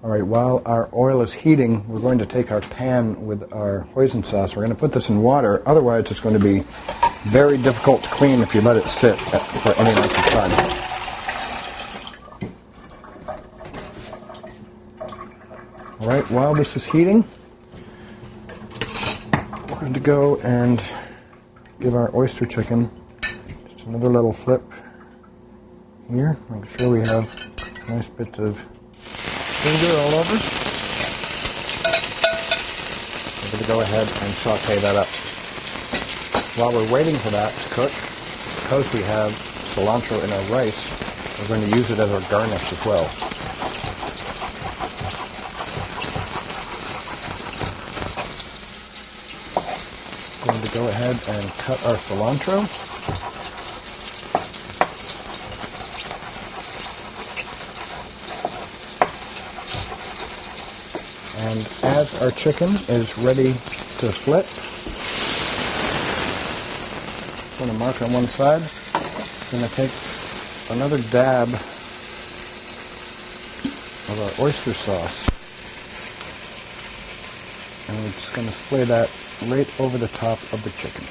All right, while our oil is heating, we're going to take our pan with our hoisin sauce. We're going to put this in water. Otherwise, it's going to be very difficult to clean if you let it sit for any length of time. All right, while this is heating, we're going to go and give our oyster chicken just another little flip here. Make sure we have nice bits of vinegar all over. We're going to go ahead and saute that up. While we're waiting for that to cook, because we have cilantro in our rice, we're going to use it as our garnish as well. We're going to go ahead and cut our cilantro. And as our chicken is ready to flip, I'm going to mark on one side. I'm going to take another dab of our oyster sauce. And we're just going to splay that right over the top of the chicken.